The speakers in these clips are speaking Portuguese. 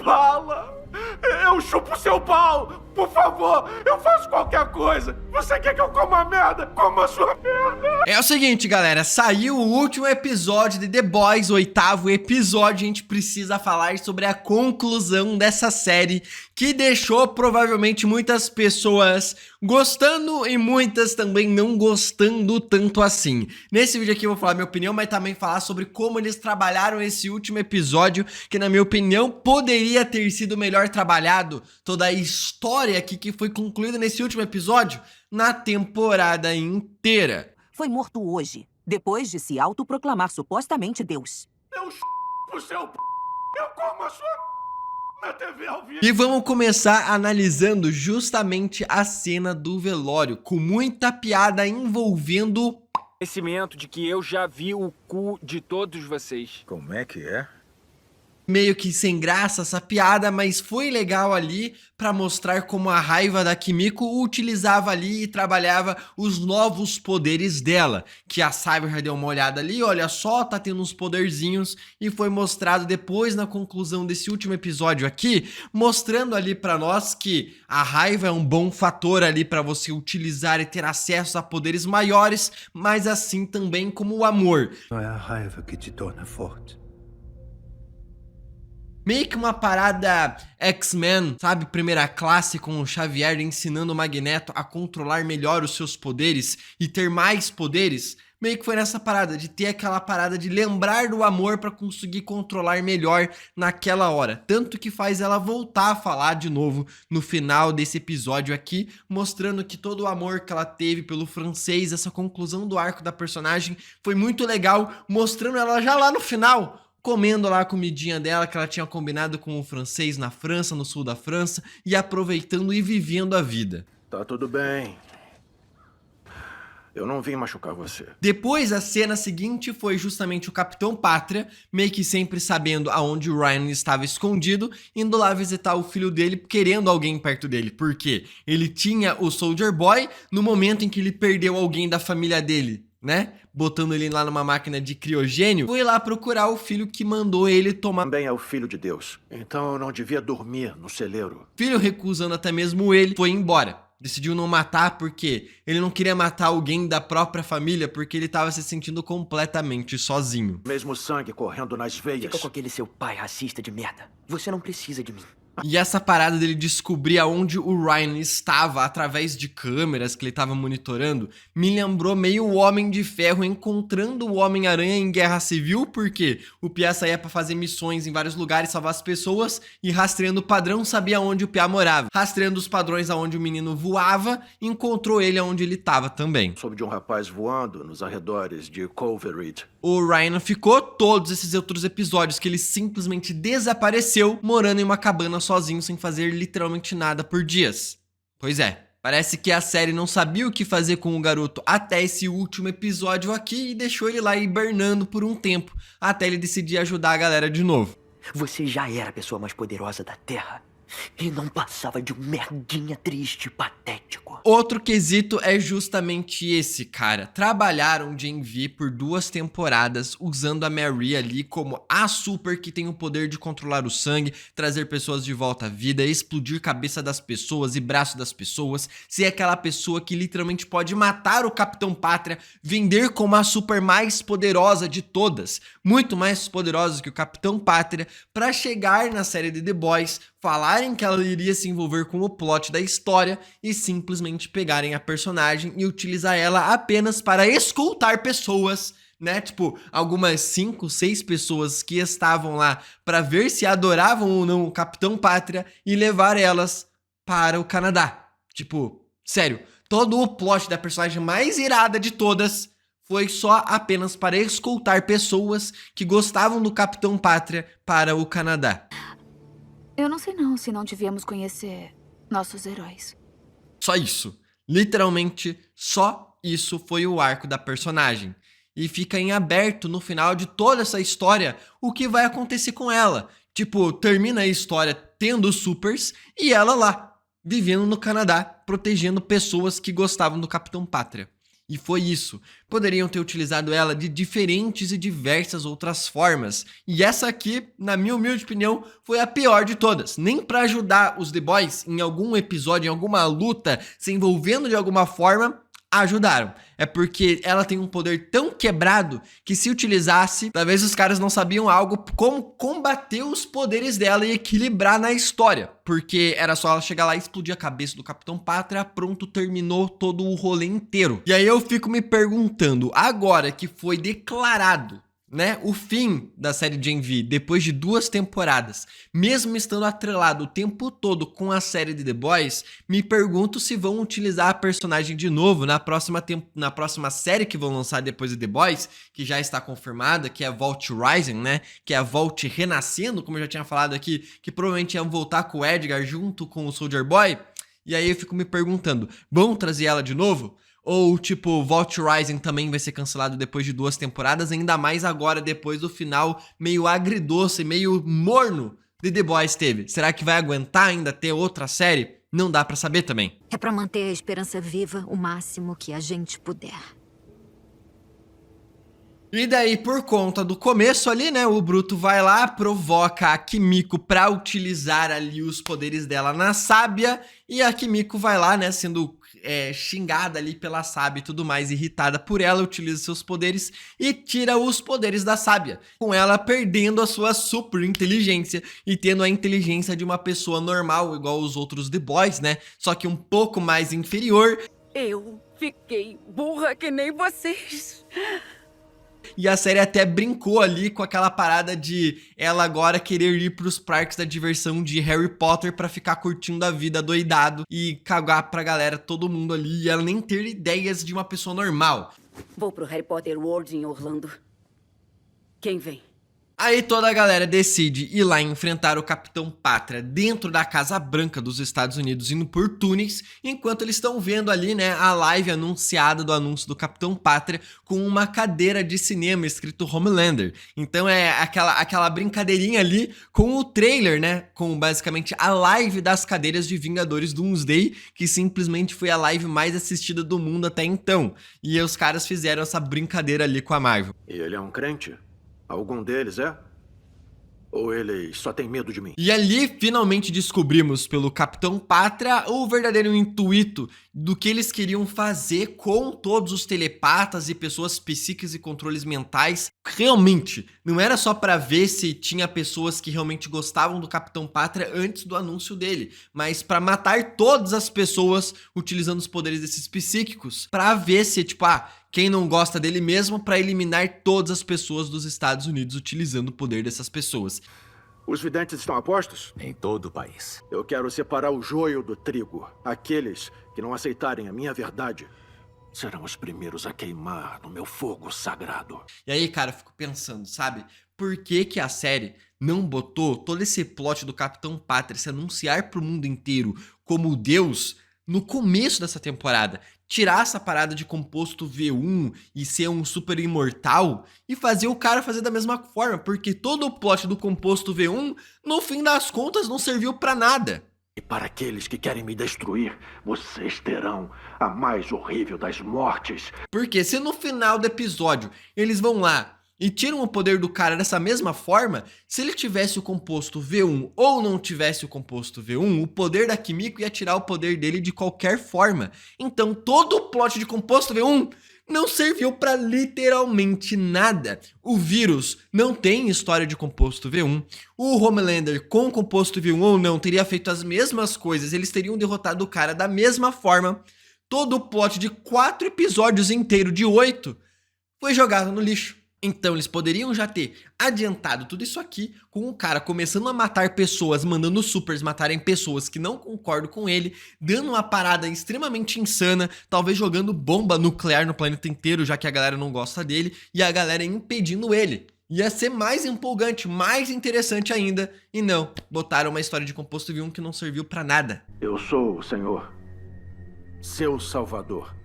Fala! Eu chupo seu pau! Por favor, eu faço qualquer coisa! Você quer que eu coma merda? Coma sua merda! É o seguinte, galera, saiu o último episódio de The Boys, o 8º episódio. A gente precisa falar sobre a conclusão dessa série, que deixou provavelmente muitas pessoas gostando e muitas também não gostando tanto assim. Nesse vídeo aqui eu vou falar minha opinião, mas também falar sobre como eles trabalharam esse último episódio, que na minha opinião poderia ter sido melhor trabalhado. Toda a história aqui que foi concluída nesse último episódio na temporada inteira. Foi morto hoje, depois de se autoproclamar supostamente Deus. Eu chupo seu p... Eu como a sua... na TV ao vivo. E vamos começar analisando justamente a cena do velório, com muita piada envolvendo... Conhecimento de que eu já vi o cu de todos vocês. Como é que é? Meio que sem graça essa piada, mas foi legal ali pra mostrar como a raiva da Kimiko utilizava ali e trabalhava os novos poderes dela. Que a Cyber já deu uma olhada ali, olha só, tá tendo uns poderzinhos, e foi mostrado depois na conclusão desse último episódio aqui, mostrando ali pra nós que a raiva é um bom fator ali pra você utilizar e ter acesso a poderes maiores, mas assim também como o amor. Não é a raiva que te torna forte. Meio que uma parada X-Men, sabe? Primeira classe, com o Xavier ensinando o Magneto a controlar melhor os seus poderes e ter mais poderes. Meio que foi nessa parada, de ter aquela parada de lembrar do amor pra conseguir controlar melhor naquela hora. Tanto que faz ela voltar a falar de novo no final desse episódio aqui, mostrando que todo o amor que ela teve pelo francês, essa conclusão do arco da personagem foi muito legal, mostrando ela já lá no final, comendo lá a comidinha dela que ela tinha combinado com o francês na França, no sul da França, e aproveitando e vivendo a vida. Tá tudo bem. Eu não vim machucar você. Depois, a cena seguinte foi justamente o Capitão Pátria, meio que sempre sabendo aonde o Ryan estava escondido, indo lá visitar o filho dele, querendo alguém perto dele. Porque ele tinha o Soldier Boy no momento em que ele perdeu alguém da família dele, né? Botando ele lá numa máquina de criogênio, foi lá procurar o filho que mandou ele tomar. Também é o filho de Deus. Então eu não devia dormir no celeiro. Filho, recusando até mesmo ele, foi embora. Decidiu não matar porque ele não queria matar alguém da própria família, porque ele tava se sentindo completamente sozinho. Mesmo sangue correndo nas veias. Fica com aquele seu pai racista de merda. Você não precisa de mim. E essa parada dele descobrir aonde o Ryan estava através de câmeras que ele estava monitorando me lembrou meio o Homem de Ferro encontrando o Homem-Aranha em Guerra Civil, porque o Pia saía pra fazer missões em vários lugares, salvar as pessoas, e rastreando o padrão sabia onde o Pia morava. Rastreando os padrões aonde o menino voava, encontrou ele aonde ele estava também. Soube de um rapaz voando nos arredores de Culver. O Ryan ficou todos esses outros episódios que ele simplesmente desapareceu, morando em uma cabana sozinho, sem fazer literalmente nada por dias. Pois é, parece que a série não sabia o que fazer com o garoto até esse último episódio aqui e deixou ele lá hibernando por um tempo, até ele decidir ajudar a galera de novo. Você já era a pessoa mais poderosa da Terra e não passava de um merdinha triste e patético. Outro quesito é justamente esse, cara. Trabalharam Gen V por 2 temporadas usando a Mary ali como a super que tem o poder de controlar o sangue, trazer pessoas de volta à vida, explodir cabeça das pessoas e braço das pessoas, ser aquela pessoa que literalmente pode matar o Capitão Pátria, vender como a super mais poderosa de todas, muito mais poderosa que o Capitão Pátria, pra chegar na série de The Boys, falarem que ela iria se envolver com o plot da história e simplesmente pegarem a personagem e utilizar ela apenas para escoltar pessoas, né? Tipo, algumas 5, 6 pessoas que estavam lá para ver se adoravam ou não o Capitão Pátria e levar elas para o Canadá. Tipo, sério, todo o plot da personagem mais irada de todas foi só apenas para escoltar pessoas que gostavam do Capitão Pátria para o Canadá. Eu não sei não se não devíamos conhecer nossos heróis. Só isso. Literalmente, só isso foi o arco da personagem. E fica em aberto no final de toda essa história o que vai acontecer com ela. Tipo, termina a história tendo supers e ela lá, vivendo no Canadá, protegendo pessoas que gostavam do Capitão Pátria. E foi isso. Poderiam ter utilizado ela de diferentes e diversas outras formas. E essa aqui, na minha humilde opinião, foi a pior de todas. Nem pra ajudar os The Boys em algum episódio, em alguma luta, se envolvendo de alguma forma, ajudaram. É porque ela tem um poder tão quebrado que se utilizasse, talvez os caras não sabiam algo como combater os poderes dela e equilibrar na história. Porque era só ela chegar lá e explodir a cabeça do Capitão Pátria, pronto, terminou todo o rolê inteiro. E aí eu fico me perguntando, agora que foi declarado, né, o fim da série Gen V, depois de 2 temporadas, mesmo estando atrelado o tempo todo com a série de The Boys, me pergunto se vão utilizar a personagem de novo na próxima série que vão lançar depois de The Boys, que já está confirmada, que é a Vault Rising, né, que é a Vault renascendo, como eu já tinha falado aqui, que provavelmente iam voltar com o Edgar junto com o Soldier Boy. E aí eu fico me perguntando, vão trazer ela de novo? Ou, tipo, Vault Rising também vai ser cancelado depois de 2 temporadas, ainda mais agora, depois do final meio agridoce, meio morno de The Boys teve. Será que vai aguentar ainda ter outra série? Não dá pra saber também. É pra manter a esperança viva o máximo que a gente puder. E daí, por conta do começo ali, né, o Bruto vai lá, provoca a Kimiko pra utilizar ali os poderes dela na Sábia, e a Kimiko vai lá, né, sendo xingada ali pela Sábia e tudo mais, irritada por ela, utiliza seus poderes e tira os poderes da Sábia, com ela perdendo a sua super inteligência e tendo a inteligência de uma pessoa normal, igual os outros The Boys, né, só que um pouco mais inferior. Eu fiquei burra que nem vocês. E a série até brincou ali com aquela parada de ela agora querer ir pros parques da diversão de Harry Potter pra ficar curtindo a vida doidado e cagar pra galera, todo mundo ali, e ela nem ter ideias de uma pessoa normal. Vou pro Harry Potter World em Orlando. Quem vem? Aí toda a galera decide ir lá enfrentar o Capitão Pátria dentro da Casa Branca dos Estados Unidos, indo por túneis, enquanto eles estão vendo ali, né, a live anunciada do anúncio do Capitão Pátria com uma cadeira de cinema escrito Homelander. Então é aquela brincadeirinha ali com o trailer, né, com basicamente a live das cadeiras de Vingadores Doomsday, que simplesmente foi a live mais assistida do mundo até então. E os caras fizeram essa brincadeira ali com a Marvel. E ele é um crente? Algum deles é? Ou eles só têm medo de mim? E ali finalmente descobrimos pelo Capitão Pátria o verdadeiro intuito do que eles queriam fazer com todos os telepatas e pessoas psíquicas e controles mentais. Realmente, não era só pra ver se tinha pessoas que realmente gostavam do Capitão Pátria antes do anúncio dele, mas pra matar todas as pessoas utilizando os poderes desses psíquicos, pra ver se, tipo, quem não gosta dele mesmo, pra eliminar todas as pessoas dos Estados Unidos utilizando o poder dessas pessoas. Os videntes estão a postos? Em todo o país. Eu quero separar o joio do trigo. Aqueles que não aceitarem a minha verdade serão os primeiros a queimar no meu fogo sagrado. E aí, cara, eu fico pensando, sabe? Por que que a série não botou todo esse plot do Capitão Pátria se anunciar pro mundo inteiro como Deus no começo dessa temporada? Tirar essa parada de composto V1 e ser um super imortal e fazer o cara fazer da mesma forma, porque todo o plot do composto V1, no fim das contas, não serviu pra nada. E para aqueles que querem me destruir, vocês terão a mais horrível das mortes. Porque se no final do episódio eles vão lá e tiram o poder do cara dessa mesma forma, se ele tivesse o composto V1 ou não tivesse o composto V1, o poder da Kimiko ia tirar o poder dele de qualquer forma. Então todo o plot de composto V1 não serviu pra literalmente nada. O vírus não tem história de composto V1. O Homelander com composto V1 ou não teria feito as mesmas coisas, eles teriam derrotado o cara da mesma forma. Todo o plot de 4 episódios inteiro de 8 foi jogado no lixo. Então eles poderiam já ter adiantado tudo isso aqui com o cara começando a matar pessoas, mandando supers matarem pessoas que não concordam com ele, dando uma parada extremamente insana, talvez jogando bomba nuclear no planeta inteiro, já que a galera não gosta dele, e a galera impedindo ele. Ia ser mais empolgante, mais interessante ainda, e não, botaram uma história de composto V1 que não serviu pra nada. Eu sou o Senhor, seu Salvador.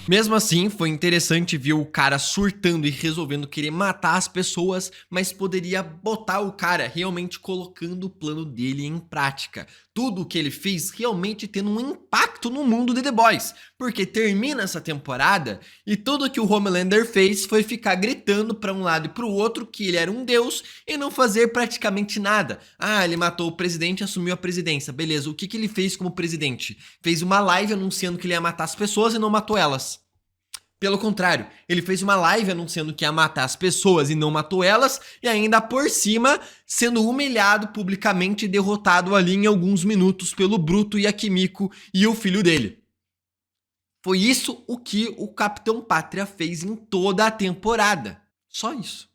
Mesmo assim, foi interessante ver o cara surtando e resolvendo querer matar as pessoas, mas poderia botar o cara realmente colocando o plano dele em prática. Tudo o que ele fez realmente tendo um impacto no mundo de The Boys, porque termina essa temporada e tudo que o Homelander fez foi ficar gritando para um lado e para o outro que ele era um deus e não fazer praticamente nada. Ah, ele matou o presidente e assumiu a presidência, beleza, o que ele fez como presidente? Fez uma live anunciando que ele ia matar as pessoas e não matou elas. Pelo contrário, ele fez uma live anunciando que ia matar as pessoas e não matou elas, e ainda por cima, sendo humilhado publicamente e derrotado ali em alguns minutos pelo Bruto e a Kimiko e o filho dele. Foi isso o que o Capitão Pátria fez em toda a temporada. Só isso.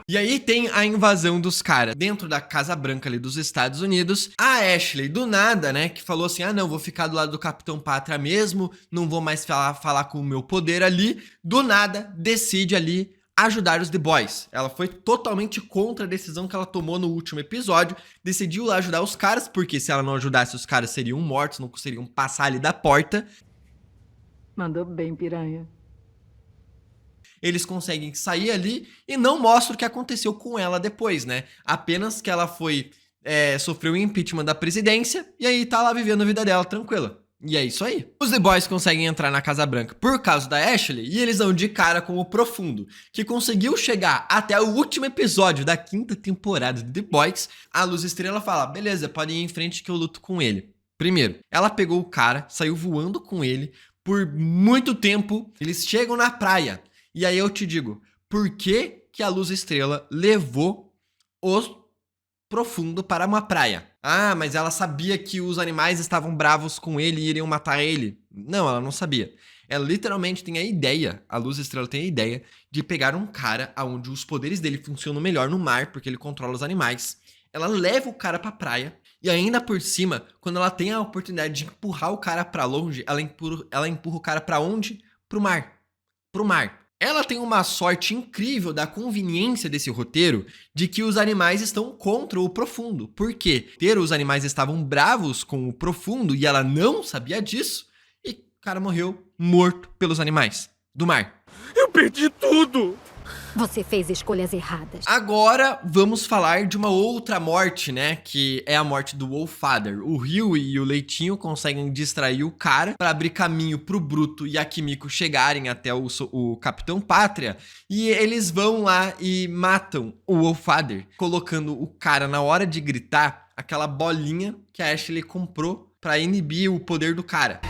E aí tem a invasão dos caras dentro da Casa Branca ali dos Estados Unidos. A Ashley, do nada, né, que falou assim, ah não, vou ficar do lado do Capitão Pátria mesmo, não vou mais falar com o meu poder ali. Do nada, decide ali ajudar os The Boys. Ela foi totalmente contra a decisão que ela tomou no último episódio. Decidiu ajudar os caras, porque se ela não ajudasse, os caras seriam mortos, não conseguiriam passar ali da porta. Mandou bem, piranha. Eles conseguem sair ali e não mostram o que aconteceu com ela depois, né? Apenas que ela sofreu o impeachment da presidência e aí tá lá vivendo a vida dela tranquila. E é isso aí. Os The Boys conseguem entrar na Casa Branca por causa da Ashley e eles dão de cara com o Profundo, que conseguiu chegar até o último episódio da 5ª temporada de The Boys. A Luz Estrela fala, beleza, pode ir em frente que eu luto com ele. Primeiro, ela pegou o cara, saiu voando com ele por muito tempo. Eles chegam na praia. E aí eu te digo, por que que a Luz Estrela levou o Profundo para uma praia? Ah, mas ela sabia que os animais estavam bravos com ele e iriam matar ele. Não, ela não sabia. Ela literalmente tem a ideia, a Luz Estrela tem a ideia de pegar um cara onde os poderes dele funcionam melhor no mar, porque ele controla os animais. Ela leva o cara pra praia e ainda por cima, quando ela tem a oportunidade de empurrar o cara pra longe, ela empurra o cara pra onde? Pro mar. Pro mar. Ela tem uma sorte incrível da conveniência desse roteiro de que os animais estão contra o Profundo. Por quê? Os animais estavam bravos com o Profundo e ela não sabia disso e o cara morreu morto pelos animais do mar. Eu perdi tudo! Você fez escolhas erradas. Agora vamos falar de uma outra morte, né? Que é a morte do Wolffather. O Huey e o Leitinho conseguem distrair o cara para abrir caminho pro Bruto e a Kimiko chegarem até o Capitão Pátria. E eles vão lá e matam o Wolffather, colocando o cara na hora de gritar aquela bolinha que a Ashley comprou para inibir o poder do cara.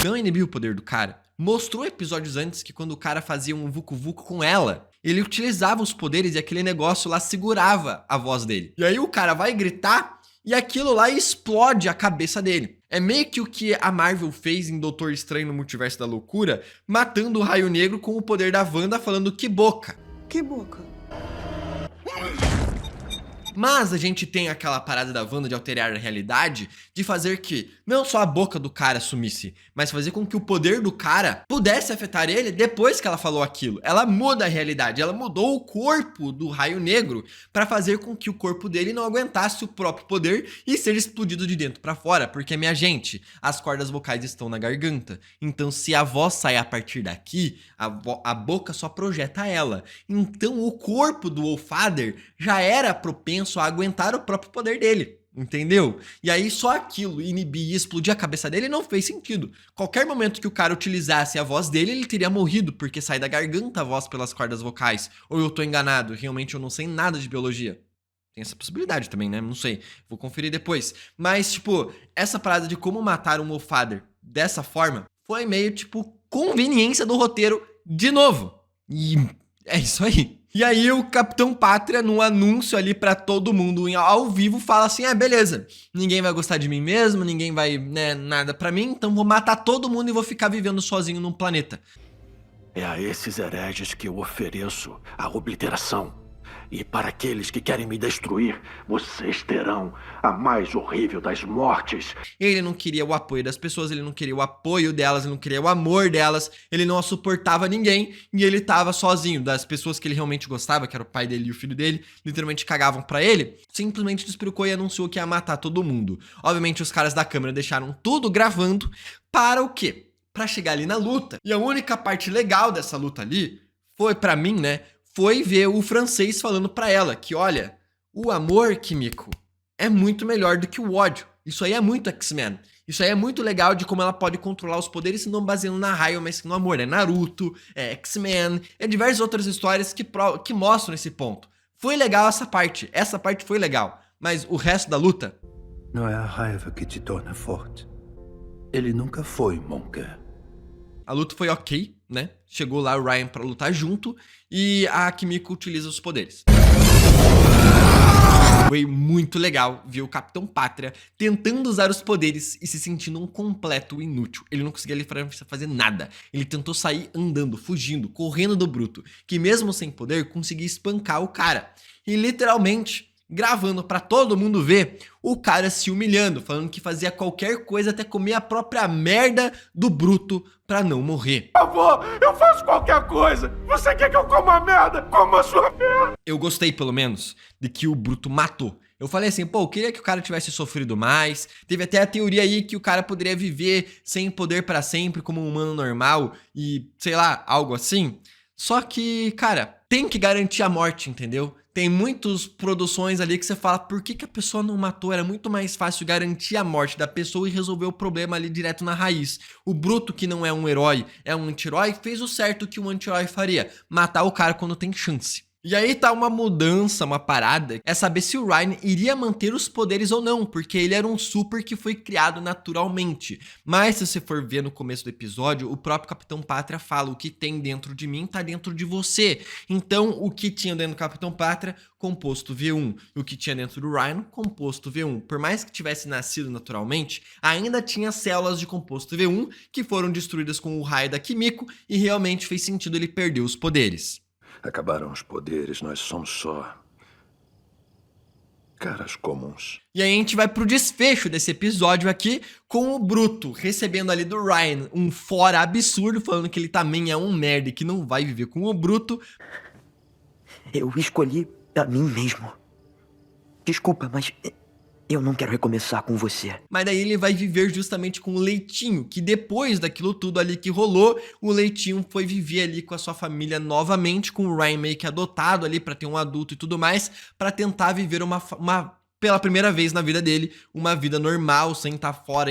Não inibir o poder do cara. Mostrou episódios antes que quando o cara fazia um vucu-vucu com ela, ele utilizava os poderes e aquele negócio lá segurava a voz dele. E aí o cara vai gritar e aquilo lá explode a cabeça dele. É meio que o que a Marvel fez em Doutor Estranho no Multiverso da Loucura, matando o Raio Negro com o poder da Wanda falando que boca. Que boca? Mas a gente tem aquela parada da Wanda de alterar a realidade, de fazer que não só a boca do cara sumisse, mas fazer com que o poder do cara pudesse afetar ele depois que ela falou aquilo. Ela muda a realidade, ela mudou o corpo do Raio Negro para fazer com que o corpo dele não aguentasse o próprio poder e ser explodido de dentro para fora, porque, minha gente, as cordas vocais estão na garganta. Então, se a voz sai a partir daqui, a boca só projeta ela. Então, o corpo do Wolffather já era propenso a aguentar o próprio poder dele, entendeu? E aí só aquilo inibir e explodir a cabeça dele não fez sentido. Qualquer momento que o cara utilizasse a voz dele, ele teria morrido, porque sai da garganta a voz pelas cordas vocais. Ou eu tô enganado, realmente eu não sei nada de biologia. Tem essa possibilidade também, né? Não sei, vou conferir depois. Mas, tipo, essa parada de como matar um Wolffather dessa forma foi meio, tipo, conveniência do roteiro de novo. E é isso aí. E aí o Capitão Pátria, num anúncio ali pra todo mundo ao vivo, fala assim, beleza, ninguém vai gostar de mim mesmo, ninguém vai, né, nada pra mim, então vou matar todo mundo e vou ficar vivendo sozinho num planeta. É a esses hereges que eu ofereço a obliteração. E para aqueles que querem me destruir, vocês terão a mais horrível das mortes. Ele não queria o apoio das pessoas, ele não queria o apoio delas, ele não queria o amor delas, ele não suportava ninguém e ele tava sozinho. Das pessoas que ele realmente gostava, que era o pai dele e o filho dele, literalmente cagavam pra ele, simplesmente despirocou e anunciou que ia matar todo mundo. Obviamente os caras da câmera deixaram tudo gravando para o quê? Pra chegar ali na luta. E a única parte legal dessa luta ali foi, pra mim, né, foi ver o francês falando pra ela que, olha, o amor, Kimiko, é muito melhor do que o ódio. Isso aí é muito X-Men. Isso aí é muito legal de como ela pode controlar os poderes, não baseando na raiva, mas no amor. É Naruto, é X-Men, é diversas outras histórias que mostram esse ponto. Foi legal essa parte foi legal. Mas o resto da luta... Não é a raiva que te torna forte. Ele nunca foi, Monka. A luta foi ok, né? Chegou lá o Ryan pra lutar junto e a Kimiko utiliza os poderes. Foi muito legal ver o Capitão Pátria tentando usar os poderes e se sentindo um completo inútil. Ele não conseguia ali fazer nada. Ele tentou sair andando, fugindo, correndo do Bruto, que mesmo sem poder conseguia espancar o cara. E literalmente... gravando pra todo mundo ver o cara se humilhando, falando que fazia qualquer coisa até comer a própria merda do Bruto pra não morrer. Por favor, eu faço qualquer coisa. Você quer que eu coma merda? Coma a sua merda. Eu gostei, pelo menos, de que o Bruto matou. Eu falei assim, pô, eu queria que o cara tivesse sofrido mais. Teve até a teoria aí que o cara poderia viver sem poder pra sempre como um humano normal e, sei lá, algo assim. Só que, cara, tem que garantir a morte, entendeu? Tem muitas produções ali que você fala, por que a pessoa não matou? Era muito mais fácil garantir a morte da pessoa e resolver o problema ali direto na raiz. O Bruto, que não é um herói, é um anti-herói, fez o certo que um anti-herói faria, matar o cara quando tem chance. E aí tá uma mudança, uma parada, é saber se o Ryan iria manter os poderes ou não, porque ele era um super que foi criado naturalmente. Mas se você for ver no começo do episódio, o próprio Capitão Pátria fala, o que tem dentro de mim tá dentro de você. Então, o que tinha dentro do Capitão Pátria, composto V1. O que tinha dentro do Ryan, composto V1. Por mais que tivesse nascido naturalmente, ainda tinha células de composto V1 que foram destruídas com o raio da Kimiko e realmente fez sentido ele perder os poderes. Acabaram os poderes, nós somos só... caras comuns. E aí a gente vai pro desfecho desse episódio aqui com o Bruto recebendo ali do Ryan um fora absurdo, falando que ele também é um merda e que não vai viver com o Bruto. Eu escolhi a mim mesmo. Desculpa, mas eu não quero recomeçar com você. Mas daí ele vai viver justamente com o Leitinho, que depois daquilo tudo ali que rolou, o Leitinho foi viver ali com a sua família novamente, com o Ryan meio que adotado ali pra ter um adulto e tudo mais, pra tentar viver pela primeira vez na vida dele, uma vida normal, sem estar fora,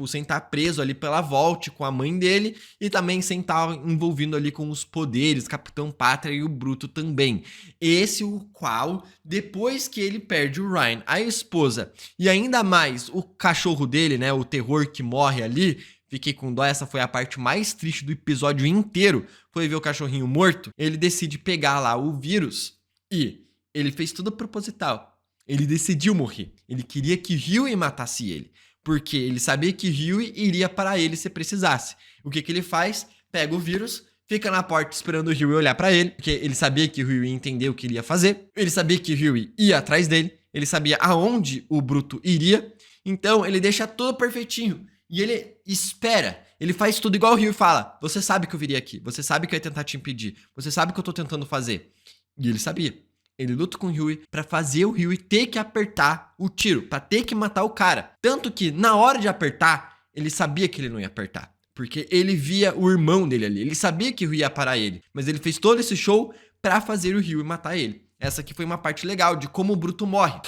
sem estar preso ali pela Vault com a mãe dele, e também sem estar envolvido ali com os poderes, Capitão Pátria e o Bruto também. Esse o qual, depois que ele perde o Ryan, a esposa, e ainda mais o cachorro dele, né, o terror que morre ali, fiquei com dó, essa foi a parte mais triste do episódio inteiro, foi ver o cachorrinho morto, ele decide pegar lá o vírus, e ele fez tudo proposital. Ele decidiu morrer. Ele queria que Huey matasse ele. Porque ele sabia que Huey iria para ele se precisasse. O que ele faz? Pega o vírus, fica na porta esperando o Huey olhar para ele. Porque ele sabia que o Huey ia entender o que ele ia fazer. Ele sabia que o Huey ia atrás dele. Ele sabia aonde o Bruto iria. Então ele deixa tudo perfeitinho. E ele espera. Ele faz tudo igual o Huey fala. Você sabe que eu viria aqui. Você sabe que eu ia tentar te impedir. Você sabe o que eu tô tentando fazer. E ele sabia. Ele luta com o Huey pra fazer o Huey ter que apertar o tiro, pra ter que matar o cara. Tanto que, na hora de apertar, ele sabia que ele não ia apertar. Porque ele via o irmão dele ali. Ele sabia que o Huey ia parar ele. Mas ele fez todo esse show pra fazer o Huey matar ele. Essa aqui foi uma parte legal de como o Bruto morre.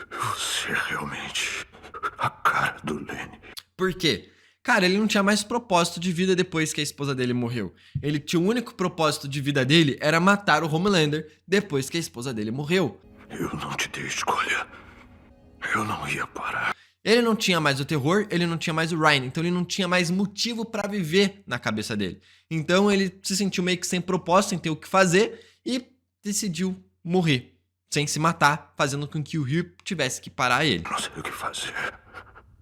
Você é realmente a cara do Lenny. Por quê? Cara, ele não tinha mais propósito de vida depois que a esposa dele morreu. Ele tinha o único propósito de vida dele era matar o Homelander depois que a esposa dele morreu. Eu não te dei escolha. Eu não ia parar. Ele não tinha mais o terror, ele não tinha mais o Ryan, então ele não tinha mais motivo pra viver na cabeça dele. Então ele se sentiu meio que sem propósito, sem ter o que fazer e decidiu morrer, sem se matar, fazendo com que o Huey tivesse que parar ele. Não sei o que fazer.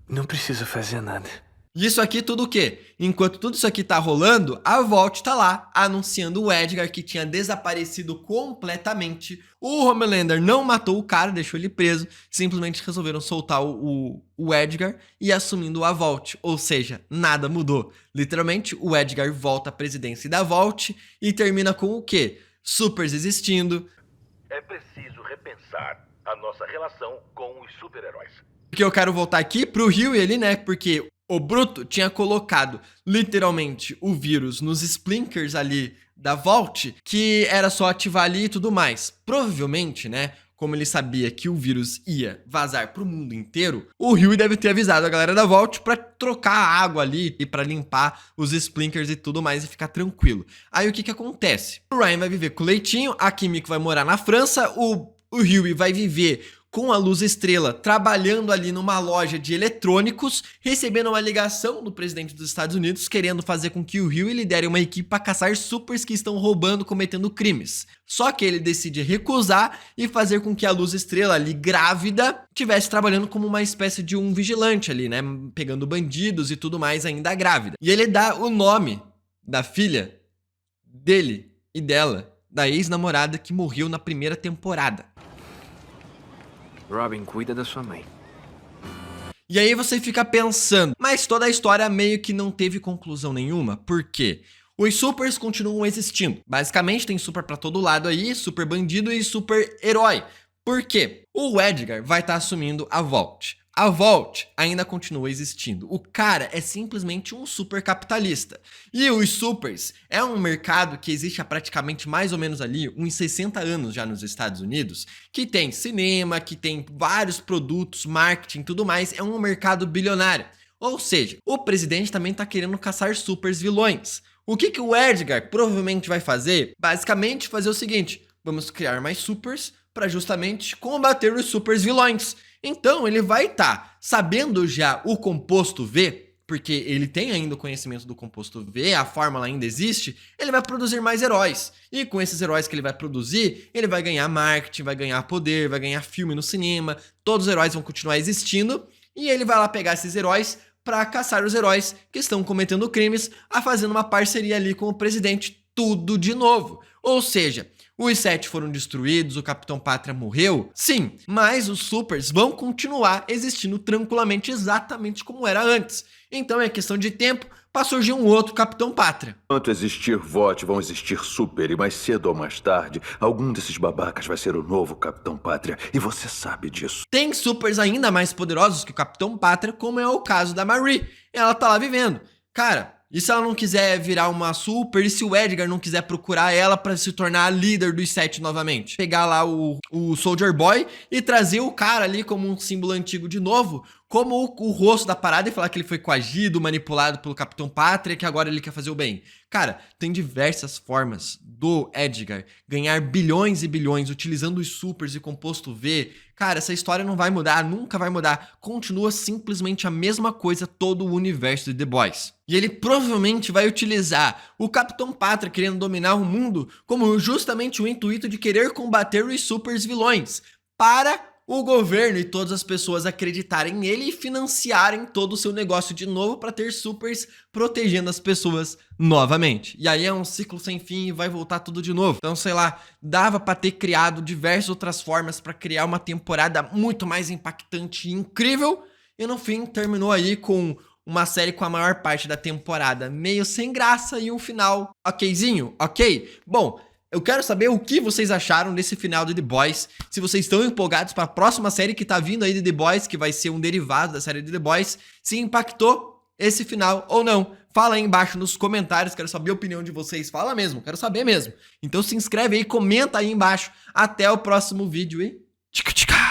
Não precisa fazer nada. E isso aqui tudo o quê? Enquanto tudo isso aqui tá rolando, a Vault tá lá anunciando o Edgar que tinha desaparecido completamente. O Homelander não matou o cara, deixou ele preso, simplesmente resolveram soltar o Edgar e assumindo a Vault, ou seja, nada mudou. Literalmente, o Edgar volta à presidência da Vault e termina com o quê? Supers existindo. É preciso repensar a nossa relação com os super-heróis. Porque eu quero voltar aqui pro Hughie ali, né? Porque o Bruto tinha colocado literalmente o vírus nos splinkers ali da Vault, que era só ativar ali e tudo mais. Provavelmente, né? Como ele sabia que o vírus ia vazar pro mundo inteiro, o Hughie deve ter avisado a galera da Vault pra trocar a água ali e pra limpar os splinkers e tudo mais e ficar tranquilo. Aí o que que acontece? O Ryan vai viver com o Leitinho, a Kimiko vai morar na França, o Hughie vai viver com a Luz Estrela, trabalhando ali numa loja de eletrônicos, recebendo uma ligação do presidente dos Estados Unidos, querendo fazer com que o Hughie lidere uma equipe para caçar supers que estão roubando, cometendo crimes. Só que ele decide recusar e fazer com que a Luz Estrela, ali grávida, estivesse trabalhando como uma espécie de um vigilante ali, né? Pegando bandidos e tudo mais, ainda grávida. E ele dá o nome da filha dele e dela, da ex-namorada que morreu na primeira temporada. Robin, cuida da sua mãe. E aí você fica pensando, mas toda a história meio que não teve conclusão nenhuma, por quê? Os supers continuam existindo. Basicamente tem super pra todo lado aí, super bandido e super herói. Por quê? O Edgar vai estar assumindo a Vault. A Vault ainda continua existindo. O cara é simplesmente um super capitalista. E os supers é um mercado que existe há praticamente mais ou menos ali uns 60 anos já nos Estados Unidos, que tem cinema, que tem vários produtos, marketing e tudo mais. É um mercado bilionário. Ou seja, o presidente também tá querendo caçar supers vilões. O que o Edgar provavelmente vai fazer? Basicamente fazer o seguinte: vamos criar mais supers para justamente combater os supers vilões. Então ele vai estar sabendo já o composto V, porque ele tem ainda o conhecimento do composto V, a fórmula ainda existe, ele vai produzir mais heróis. E com esses heróis que ele vai produzir, ele vai ganhar marketing, vai ganhar poder, vai ganhar filme no cinema, todos os heróis vão continuar existindo, e ele vai lá pegar esses heróis para caçar os heróis que estão cometendo crimes, fazendo uma parceria ali com o presidente, tudo de novo. Ou seja, os 7 foram destruídos, o Capitão Pátria morreu, sim, mas os supers vão continuar existindo tranquilamente exatamente como era antes. Então é questão de tempo para surgir um outro Capitão Pátria. Enquanto existir VOT, vão existir super, e mais cedo ou mais tarde, algum desses babacas vai ser o novo Capitão Pátria, e você sabe disso. Tem supers ainda mais poderosos que o Capitão Pátria, como é o caso da Marie. Ela tá lá vivendo. Cara, e se ela não quiser virar uma super? E se o Edgar não quiser procurar ela pra se tornar a líder dos 7 novamente? Pegar lá o Soldier Boy e trazer o cara ali como um símbolo antigo de novo, como o rosto da parada, e falar que ele foi coagido, manipulado pelo Capitão Pátria, que agora ele quer fazer o bem. Cara, tem diversas formas do Edgar ganhar bilhões e bilhões utilizando os supers e composto V. Cara, essa história não vai mudar, nunca vai mudar. Continua simplesmente a mesma coisa todo o universo de The Boys. E ele provavelmente vai utilizar o Capitão Pátria querendo dominar o mundo como justamente o intuito de querer combater os supers vilões, para o governo e todas as pessoas acreditarem nele e financiarem todo o seu negócio de novo para ter supers protegendo as pessoas novamente. E aí é um ciclo sem fim e vai voltar tudo de novo. Então, sei lá, dava para ter criado diversas outras formas para criar uma temporada muito mais impactante e incrível. E no fim terminou aí com uma série com a maior parte da temporada meio sem graça e um final okzinho, ok? Bom, eu quero saber o que vocês acharam desse final de The Boys, se vocês estão empolgados para a próxima série que tá vindo aí de The Boys, que vai ser um derivado da série de The Boys, se impactou esse final ou não. Fala aí embaixo nos comentários, quero saber a opinião de vocês, fala mesmo, quero saber mesmo. Então se inscreve aí, comenta aí embaixo. Até o próximo vídeo e tchica tchica!